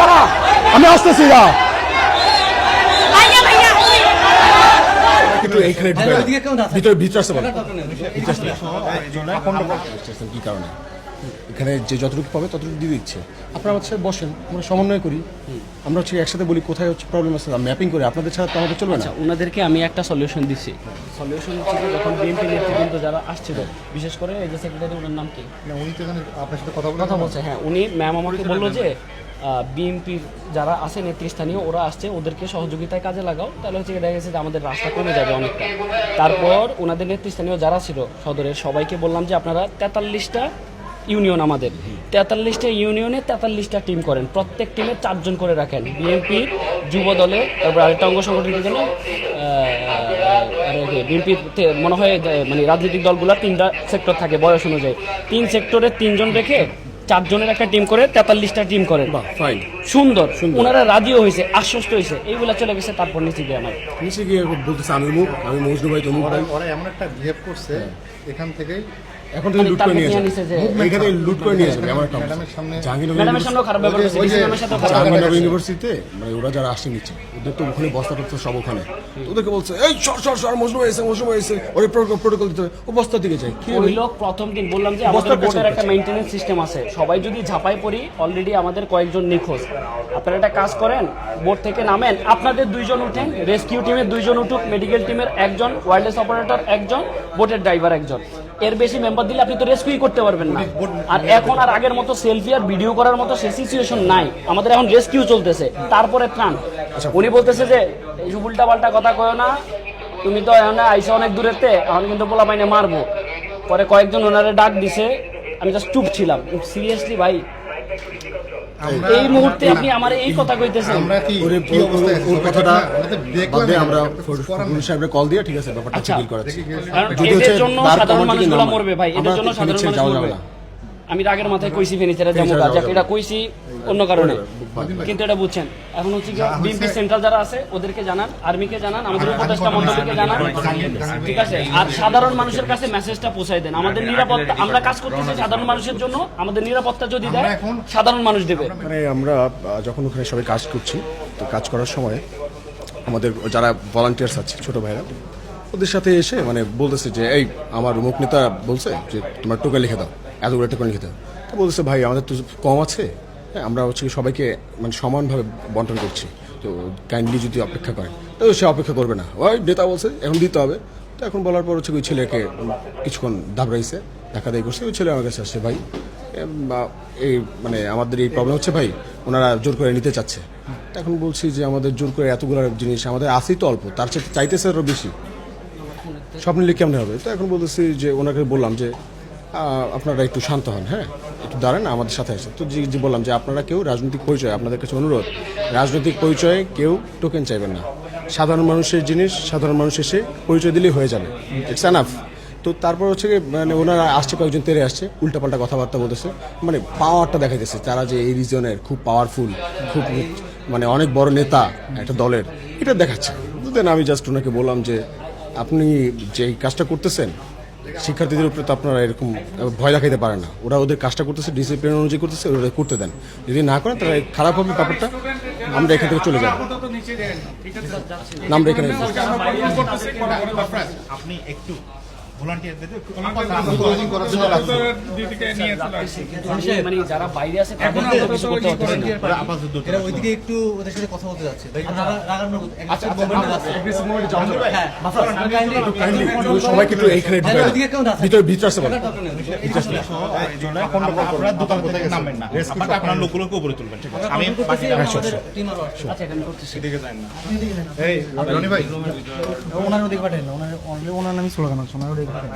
দাঁড়া, আমি আসতেছি না। কিন্তু এইখানে ভিতরে ভিতরে আসতে পারো, কি কারণে এখানে যে যতটুকু পাবে ততটুকু দিয়ে দিচ্ছে। আপনারা হচ্ছে বসেন, আমরা সমন্বয় করি, আমরা হচ্ছে একসাথে বলি কোথায় হচ্ছে প্রবলেম আছে, ম্যাপিং করে। আপনাদের ছাড়া তো আমাদের চলবে না। ওনাদেরকে আমি একটা সলিউশন দিচ্ছি। সলিউশন হচ্ছে যখন বিএনপি নেতৃবৃন্দ যারা আসছিল, বিশেষ করে এই যে সেক্রেটারি, ওনার নাম কি? উনি তো এখানে আপনার সাথে কথা বলছে। হ্যাঁ, উনি ম্যাম আমাকে বললো যে বিএনপির যারা আছে নেতৃস্থানীয়, ওরা আসছে, ওদেরকে সহযোগিতায় কাজে লাগাও, তাহলে হচ্ছে দেখা গেছে যে আমাদের রাস্তা কমে যাবে অনেকটা। তারপর ওনাদের নেতৃস্থানীয় যারা ছিল সদরের সবাইকে বললাম যে আপনারা 43টা ইউনিয়ন, আমাদের 43টা ইউনিয়নে 43টা টিম করেন, প্রত্যেক টিমে 4 জন করে রাখেন। বিএনপি, যুব দলে, তারপর আরেকটা অঙ্গ সংগঠনের জন্য বিএনপি মনে হয় মানে রাজনৈতিক দলগুলো 3টা সেক্টর থাকে বয়স অনুযায়ী, 3 সেক্টরে 3 জন রেখে 4 জনের একটা টিম করে 43টা টিম করেন। ফাইন, সুন্দর। ওনারা রাজিও হয়েছে, আশ্বস্ত হয়েছে, এইগুলা চলে গেছে। তারপর নিচে গিয়ে আমার নিচে গিয়ে বলতেছে আমি মজনু ভাই, তমুক ভাই। ওরা এমন একটা বিহেভ করছে এখান থেকেই এখন থেকে লুট করে নিয়ে যাবে, এখানে লুট করে নিয়ে যাবে। আমার একটা ম্যাডামের সামনেও খারাপ ব্যবহার করছে, ম্যাডামের সাথেও খারাপ ব্যবহার জাহাঙ্গীরনগর করছে। ইউনিভার্সিটিতে মানে ওরা যারা আসছে নিচ্ছে, ওদের তো ওখানে বস্তা টস্তা সব ওখানে, তো ওদেরকে বলছে এই সর মজনু হয়েছে ওর প্রোটোকল দিতে হবে, ও বস্তা দিকে যায়। কি ওই লোক প্রথম দিন বললাম যে আমাদের বোটের একটা মেইনটেনেন্স সিস্টেম আছে, সবাই যদি ঝাঁপাই পড়ি, অলরেডি আমাদের কয়েকজন নিখোঁজ। আপনারা একটা কাজ করেন, বোট থেকে নামেন, আপনাদের 2 জন উঠেন, রেস্কিউ টিমের 2 জন উঠুক, মেডিকেল টিমের 1 জন, ওয়্যারলেস অপারেটর 1 জন, বোটের ড্রাইভার 1 জন। এর বেশি মেম্বার দিলে আপনি তো রেস্কিউ করতে পারবেন না। আর এখন আর আগের মতো সেলফি আর ভিডিও করার মতো সে সিচুয়েশন নাই, আমাদের এখন রেস্কিউ চলতেছে, তারপরে ত্রাণ। উনি বলতেছে যে এই উল্টা পাল্টা কথা কয়ো না, তুমি তো এখন আইসো অনেক দূরেতে, এখন কিন্তু পোলা পাইনে মারবো। পরে কয়েকজন ওনারে ডাক দিছে, আমি জাস্ট চুপ ছিলাম। সিরিয়াসলি ভাই, এই মুহূর্তে আপনি আমার এই কথা কইতেছেন? আমরা কি ওর কথাটা বাদে আমরা পুলিশ সাহেবকে কল দিয়ে ঠিক আছে ব্যাপারটা চেক করাচ্ছি। এদের জন্য সাধারণ মানুষগুলো মরবে ভাই, এদের জন্য সাধারণ মানুষ মরবে। আমি রাগের মাথায় কইছি ফেনিচারে যাবো, এটা কইছি অন্য কারণে, কিন্তু এটা বুঝছেন। এখন হচ্ছে কি, বিএনপি সেন্ট্রাল যারা আছে ওদেরকে জানান, আর্মিকে জানান, আমাদের উপদেষ্টা মন্ডলীকে জানান, ঠিক আছে? আর সাধারণ মানুষের কাছে মেসেজটা পৌঁছাই দেন। আমাদের নিরাপত্তা, আমরা কাজ করতেছি সাধারণ মানুষের জন্য, আমাদের নিরাপত্তা যদি দেয় সাধারণ মানুষ দেবে। মানে আমরা যখন ওখানে সবাই কাজ করছি, তো কাজ করার সময় আমাদের যারা ভলান্টিয়ার্স আছে ছোট ভাইরা, ওদের সাথে এসে মানে বলতেছে যে এই আমার মুখ নেতা বলছে যে তোমার টোকেন লিখে দাও, এতগুলো টোকেন লিখে দাও। তো বলতেছে ভাই আমাদের তো কম আছে, হ্যাঁ আমরা হচ্ছে সবাইকে মানে সমানভাবে বন্টন করছি, তো কাইন্ডলি যদি অপেক্ষা করেন। তো সে অপেক্ষা করবে না, ওই নেতা বলছে এখন দিতে হবে। তো এখন বলার পর হচ্ছে ওই ছেলেকে কিছুক্ষণ দাবড়াইছে, ধাক্কাধাই করছে। ওই ছেলে আমার কাছে আসছে, ভাই এই মানে আমাদের এই প্রবলেম হচ্ছে ভাই, ওনারা জোর করে নিতে চাচ্ছে। এখন বলছি যে আমাদের জোর করে এতগুলো জিনিস আমাদের আসেই তো অল্প, তার চেয়ে চাইতেছে আরও বেশি, সব নিলে কেমন হবে? তো এখন বলতেছি যে ওনাকে বললাম যে আপনারা একটু শান্ত হন, হ্যাঁ একটু দাঁড়ান, আমাদের সাথে আসেন। তো যে বললাম যে আপনারা কেউ রাজনৈতিক পরিচয়, আপনাদের কাছে অনুরোধ, রাজনৈতিক পরিচয়ে কেউ টোকেন চাইবেন না। সাধারণ মানুষের জিনিস সাধারণ মানুষ এসে পরিচয় দিলেই হয়ে যাবে, ইটস এনাফ। তো তারপর হচ্ছে মানে ওনারা আসছে, কয়েকজন তেরে আসছে, উল্টাপাল্টা কথাবার্তা বলতেছে, মানে পাওয়ারটা দেখা যাচ্ছে তারা যে এই রিজনের খুব পাওয়ারফুল, খুব মানে অনেক বড় নেতা একটা দলের, এটা দেখাচ্ছে। দেন আমি জাস্ট ওনাকে বললাম যে আপনি যে কাজটা করতেছেন শিক্ষার্থীদের উপরে তো আপনারা এরকম ভয় দেখাইতে পারেন না। ওরা ওদের কাজটা করতেছে, ডিসিপ্লিন অনুযায়ী করতেছে, ওরা করতে দেন। যদি না করেন তাহলে খারাপ হবে ব্যাপারটা, আমরা এখান থেকে চলে যাবো। আমরা এখানে আপনি একটু মানে যারা বাইরে আছে তাদের কিছু করতে হচ্ছে না। ওইদিকে একটু ওদের সাথে কথা বলতে যাচ্ছে। সবাইকে একটু এইখানে ভিতরে ভিতরে আসতে পারেন। আপনার দোকান থেকে নামবেন না, আপনার লোকগুলোকে উপরে তুলবেন। আমি ওনার ওদিকে পাঠাই না, ওনার নামই স্লোগান আছে, ওনার ওদিকে পাঠাই।